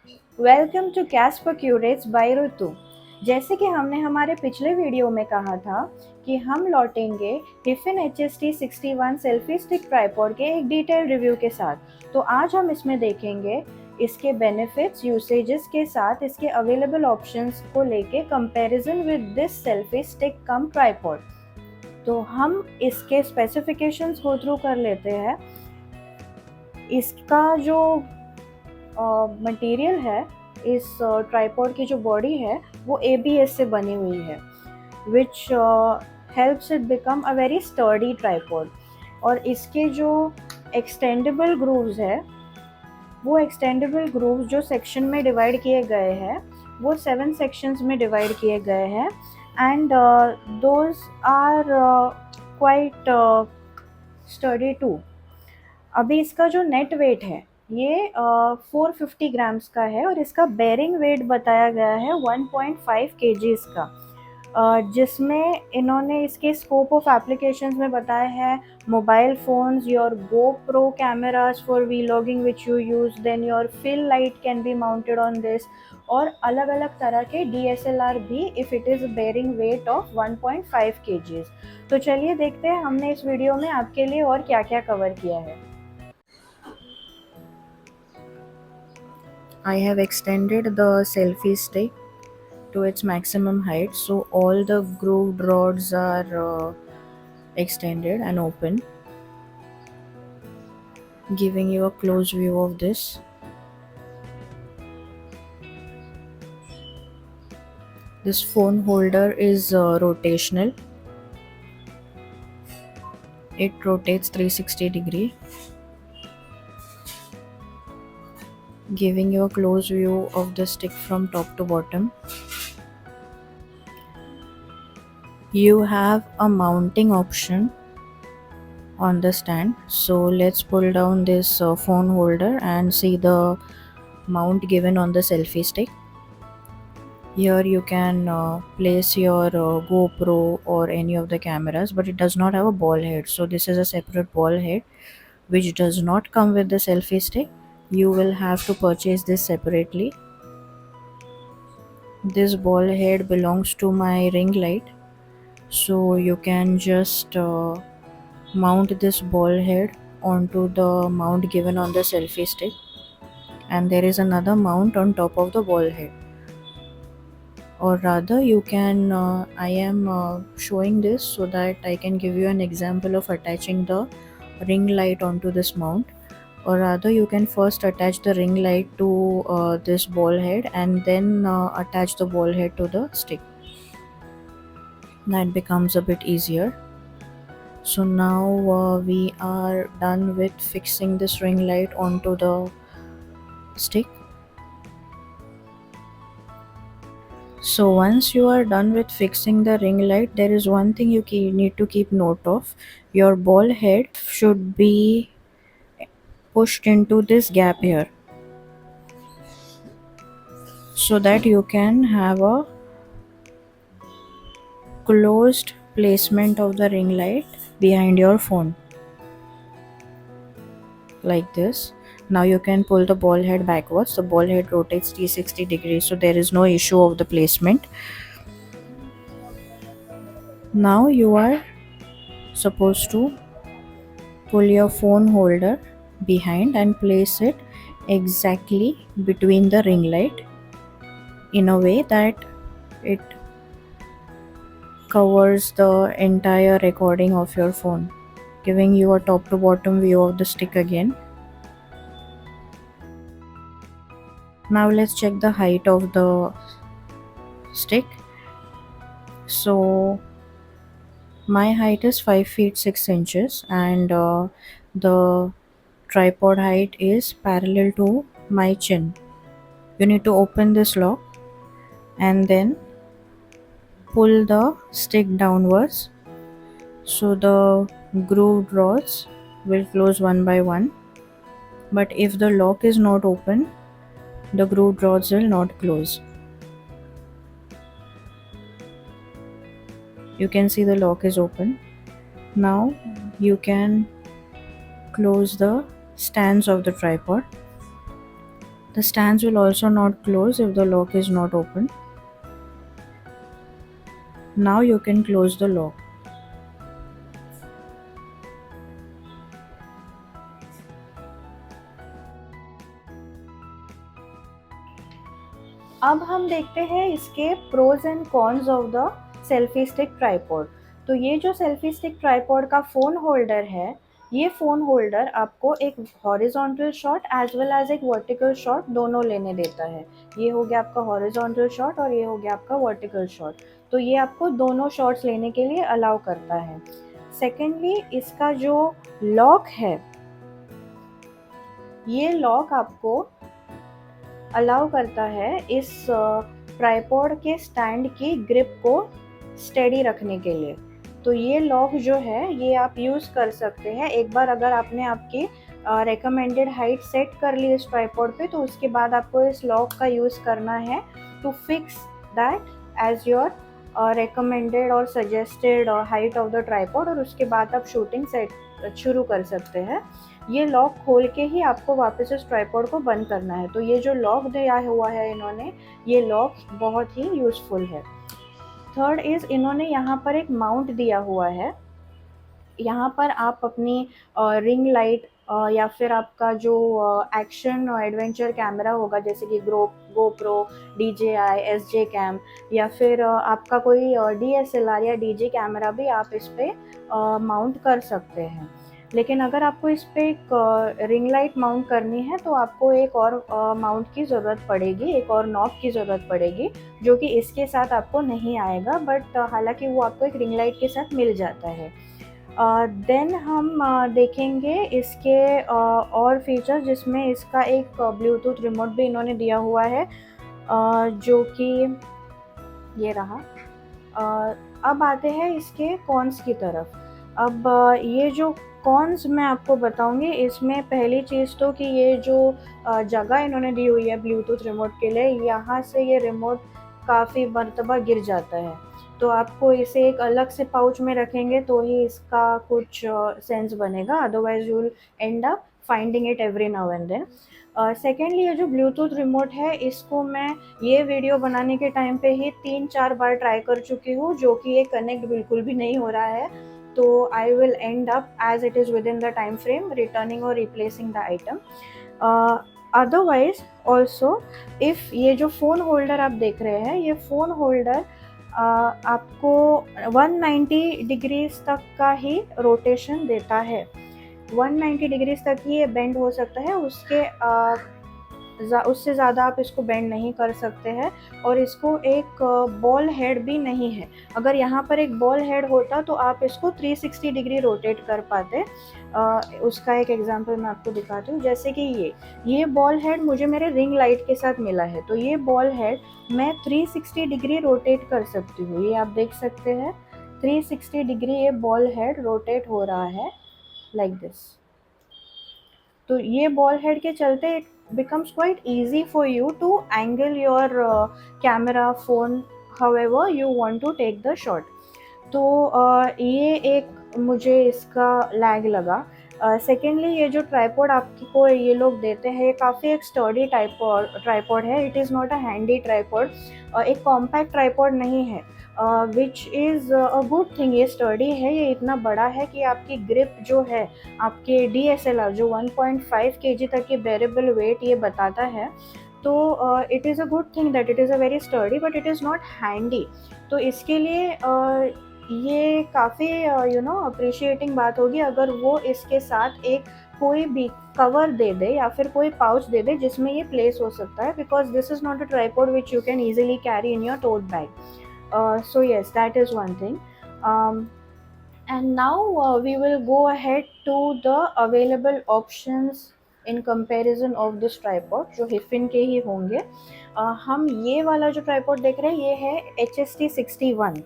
Welcome to Caspar curates bye ऋतु। जैसे कि हमने हमारे पिछले वीडियो में कहा था कि हम लौटेंगे हिफिन HST61 सेल्फी स्टिक ट्राइपॉड के एक डिटेल रिव्यू के साथ। तो आज हम इसमें देखेंगे इसके बेनिफिट्स, यूसेजेस के साथ इसके अवेलेबल ऑप्शंस को लेके comparison with this selfie stick come tripod. तो हम इसके स्पेसिफिकेशंस गो थ्रू कर लेते हैं। इसका जो मटेरियल है, इस ट्राइपॉड की जो बॉडी है वो ABS से बनी हुई है, which helps it become a very sturdy tripod. और इसके जो एक्सटेंडेबल ग्रूव्स है, वो एक्सटेंडेबल ग्रूव्स जो सेक्शन में डिवाइड किए गए हैं वो 7 सेक्शंस में डिवाइड किए गए हैं, and those are quite study to. अभी इसका जो नेट वेट है ये 450 ग्राम्स का है और इसका बेरिंग वेट बताया गया है 1.5 kgs का, जिसमें इन्होंने इसके स्कोप ऑफ एप्लीकेशंस में बताया है mobile phones, your GoPro cameras for vlogging which you use, then your fill light can be mounted on this, और अलग अलग तरह के DSLR भी if it is bearing weight of 1.5 kgs। तो चलिए देखते हैं हमने इस वीडियो में आपके लिए और क्या क्या कवर किया है। I have extended the selfie stick to its maximum height, so all the grooved rods are extended and open, giving you a close view of this. This phone holder is rotational. It rotates 360-degree, giving you a close view of the stick from top to bottom. You have a mounting option on the stand, so let's pull down this phone holder and see the mount given on the selfie stick. Here you can place your GoPro or any of the cameras, but it does not have a ball head, so this is a separate ball head which does not come with the selfie stick. You will have to purchase this separately. This ball head belongs to my ring light, so you can just mount this ball head onto the mount given on the selfie stick, and there is another mount on top of the ball head. Or rather you can I am showing this so that I can give you an example of attaching the ring light onto this mount. Or rather you can first attach the ring light to this ball head and then attach the ball head to the stick. That becomes a bit easier. So now we are done with fixing this ring light onto the stick. So once you are done with fixing the ring light, there is one thing you need to keep note of. Your ball head should be pushed into this gap here, so that you can have a closed placement of the ring light behind your phone, like this. Now you can pull the ball head backwards. The ball head rotates 360 degrees, so there is no issue of the placement. Now you are supposed to pull your phone holder behind and place it exactly between the ring light in a way that it covers the entire recording of your phone, giving you a top to bottom view of the stick again. Now let's check the height of the stick. So my height is 5 feet 6 inches, and the tripod height is parallel to my chin. You need to open this lock and then pull the stick downwards, so the grooved rods will close one by one. But if the lock is not open, the grooved rods will not close. You can see the lock is open. Now you can close the stands of the tripod. The stands will also not close if the lock is not open. Now you can close the lock. अब हम देखते हैं इसके pros and cons of the selfie stick tripod. तो ये जो selfie stick tripod का phone holder है, ये फ़ोन होल्डर आपको एक horizontal shot as well as एक वर्टिकल शॉट दोनों लेने देता है। ये हो गया आपका हॉरिजॉन्टल शॉट और ये हो गया आपका वर्टिकल शॉट। तो ये आपको दोनों शॉट्स लेने के लिए अलाउ करता है। सेकेंडली, इसका जो लॉक है, ये लॉक आपको अलाउ करता है इस ट्राइपॉड के स्टैंड की ग्रिप को स्टेडी रखने के लिए। तो ये लॉक जो है ये आप यूज़ कर सकते हैं। एक बार अगर आपने आपकी रिकमेंडेड हाइट सेट कर ली इस ट्राइपॉड पे, तो उसके बाद आपको इस लॉक का यूज़ करना है to fix that as your recommended और suggested height of the tripod, और उसके बाद आप शूटिंग सेट शुरू कर सकते हैं। ये लॉक खोल के ही आपको वापस इस ट्राइपॉड को बंद करना है। तो ये जो लॉक दिया हुआ है इन्होंने, ये लॉक बहुत ही यूज़फुल है। थर्ड इज़, इन्होंने यहाँ पर एक माउंट दिया हुआ है। यहाँ पर आप अपनी रिंग लाइट या फिर आपका जो एक्शन और एडवेंचर कैमरा होगा, जैसे कि गोप्रो, DJI, SJ कैम, या फिर आपका कोई DSLR या DJ कैमरा भी आप इस पर माउंट कर सकते हैं। लेकिन अगर आपको इस पर एक रिंग लाइट माउंट करनी है तो आपको एक और माउंट की ज़रूरत पड़ेगी, एक और नॉब की ज़रूरत पड़ेगी, जो कि इसके साथ आपको नहीं आएगा, बट हालांकि वो आपको एक रिंग लाइट के साथ मिल जाता है। देन हम देखेंगे इसके और फीचर, जिसमें इसका एक ब्लूटूथ रिमोट भी इन्होंने दिया हुआ है, जो कि ये रहा। अब आते हैं इसके कॉन्स की तरफ। अब ये जो कॉन्स मैं आपको बताऊंगी, इसमें पहली चीज़ तो कि ये जो जगह इन्होंने दी हुई है ब्लूटूथ रिमोट के लिए, यहाँ से ये रिमोट काफ़ी मरतबा गिर जाता है। तो आपको इसे एक अलग से पाउच में रखेंगे तो ही इसका कुछ सेंस बनेगा, otherwise you will end up finding it every now and then. Secondly, ये जो ब्लूटूथ रिमोट है, इसको मैं ये वीडियो बनाने के टाइम पे ही 3-4 बार ट्राई कर चुकी हूँ, जो कि ये कनेक्ट बिल्कुल भी नहीं हो रहा है। तो I will end up as it is within the time frame returning और replacing the item. Otherwise also, if ये जो फ़ोन होल्डर आप देख रहे हैं, ये फ़ोन होल्डर आपको 190 डिग्रीज तक का ही रोटेशन देता है। 190 डिग्रीज तक ही ये बेंड हो सकता है, उससे ज़्यादा आप इसको बेंड नहीं कर सकते हैं। और इसको एक बॉल हेड भी नहीं है। अगर यहाँ पर एक बॉल हेड होता तो आप इसको 360 डिग्री रोटेट कर पाते। उसका एक एग्जांपल मैं आपको दिखाती हूँ। जैसे कि ये बॉल हेड मुझे मेरे रिंग लाइट के साथ मिला है, तो ये बॉल हेड मैं 360 डिग्री रोटेट कर सकती हूँ। ये आप देख सकते हैं, 360 डिग्री ये बॉल हेड रोटेट हो रहा है लाइक दिस। तो ये बॉल हेड के चलते it becomes quite easy for you to angle your camera phone however you want to take the shot. तो ये एक मुझे इसका लैग लगा। सेकेंडली, ये जो ट्राइपॉड आपको ये लोग देते हैं, ये काफ़ी एक स्टर्डी ट्राइपॉड है। It is not a handy tripod, एक कॉम्पैक्ट ट्राइपॉड नहीं है, which is a good thing. ये स्टर्डी है, ये इतना बड़ा है कि आपकी ग्रिप जो है, आपके DSLR जो 1.5 kg तक की बेरेबल वेट ये बताता है, तो it is a good thing that it is a very sturdy, but it is not handy. तो इसके लिए ये काफ़ी अप्रिशिएटिंग बात होगी अगर वो इसके साथ एक कोई भी कवर दे दे या फिर कोई पाउच दे दे जिसमें ये प्लेस हो सकता है, because this is not a tripod which you can easily carry in your tote bag. So yes, that is one thing. And now we will go ahead to the available options in comparison of this tripod, जो हिफिन के ही होंगे। हम ये वाला जो tripod देख रहे हैं ये है HST61।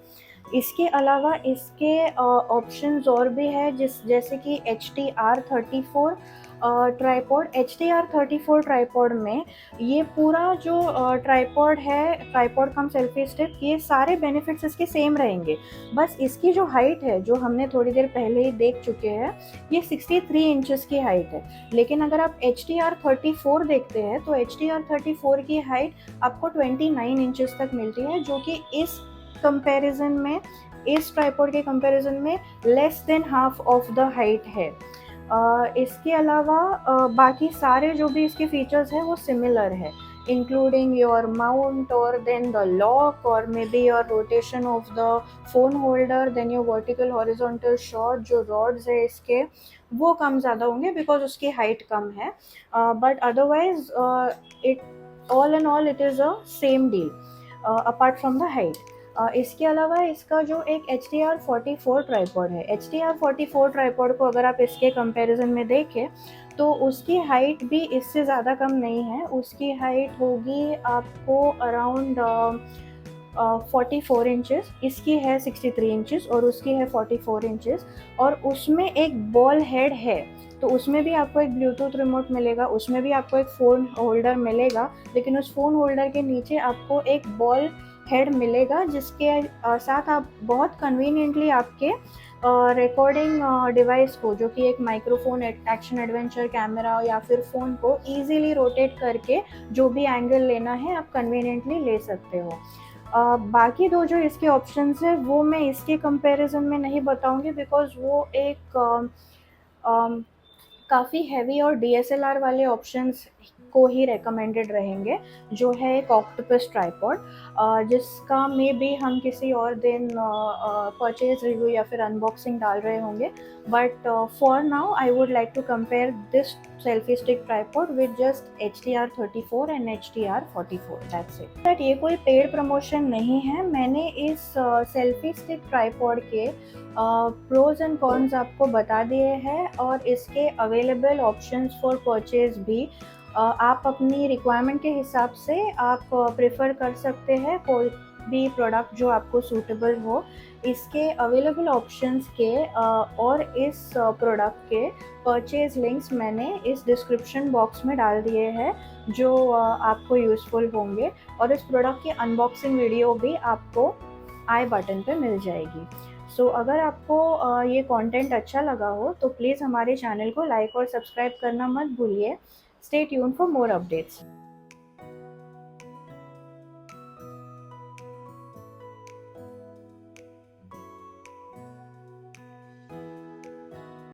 इसके अलावा इसके ऑप्शंस और भी है, जैसे कि HTR34, ट्राइपॉड HDR34 ट्राइपॉड में ये पूरा जो ट्राइपॉड है, ट्राइपॉड कम सेल्फी स्टिक, ये सारे बेनिफिट्स इसके सेम रहेंगे। बस इसकी जो हाइट है, जो हमने थोड़ी देर पहले ही देख चुके हैं, ये 63 इंचेस की हाइट है। लेकिन अगर आप HDR34 देखते हैं तो HDR34 की हाइट आपको 29 इंचेस तक मिलती है, जो कि इस कंपैरिजन में, इस ट्राइपॉड के कंपैरिजन में less than half of the height है। इसके अलावा बाकी सारे जो भी इसके फीचर्स हैं वो सिमिलर है, इंक्लूडिंग योर माउंट और देन द लॉक और may be your rotation of the phone holder, then your vertical horizontal shot, जो रॉड्स है इसके वो कम ज़्यादा होंगे बिकॉज उसकी हाइट कम है, but otherwise it all and all it is a same deal apart from the height. इसके अलावा इसका जो एक HDR44 ट्राइपॉड है, HDR44 ट्राइपॉड को अगर आप इसके कंपैरिजन में देखें तो उसकी हाइट भी इससे ज़्यादा कम नहीं है। उसकी हाइट होगी आपको अराउंड 44 इंचेस, इसकी है 63 इंचेस और उसकी है 44 इंचेस। और उसमें एक बॉल हेड है, तो उसमें भी आपको एक ब्लूटूथ रिमोट मिलेगा, उसमें भी आपको एक फ़ोन होल्डर मिलेगा, लेकिन उस फ़ोन होल्डर के नीचे आपको एक बॉल हेड मिलेगा, जिसके साथ आप बहुत कन्वीनियंटली आपके रिकॉर्डिंग डिवाइस को, जो कि एक माइक्रोफोन, एक्शन एडवेंचर कैमरा या फिर फ़ोन को ईजिली रोटेट करके जो भी एंगल लेना है आप कन्वीनियंटली ले सकते हो। बाकी दो जो इसके ऑप्शंस है वो मैं इसके कंपैरिजन में नहीं बताऊंगी बिकॉज वो एक काफ़ी हैवी और DSLR वाले ऑप्शंस को ही रेकमेंडेड रहेंगे, जो है एक ऑक्टोपस ट्राइपॉड, जिसका मे बी हम किसी और दिन परचेज रिव्यू या फिर अनबॉक्सिंग डाल रहे होंगे। But for now I would like to compare this selfie stick tripod with just HDR34 and HDR44, that's it. But ये कोई पेड प्रमोशन नहीं है, मैंने इस सेल्फी स्टिक ट्राइपॉड के प्रोज एंड कॉन्स आपको बता दिए हैं और इसके अवेलेबल ऑप्शंस फॉर परचेज भी आप अपनी रिक्वायरमेंट के हिसाब से आप प्रेफर कर सकते हैं कोई भी प्रोडक्ट जो आपको सूटेबल हो। इसके अवेलेबल ऑप्शंस के और इस प्रोडक्ट के परचेज लिंक्स मैंने इस डिस्क्रिप्शन बॉक्स में डाल दिए हैं, जो आपको यूज़फुल होंगे, और इस प्रोडक्ट की अनबॉक्सिंग वीडियो भी आपको आई बटन पे मिल जाएगी। सो अगर आपको ये कंटेंट अच्छा लगा हो तो प्लीज़ हमारे चैनल को लाइक और सब्सक्राइब करना मत भूलिए। Stay tune for more updates.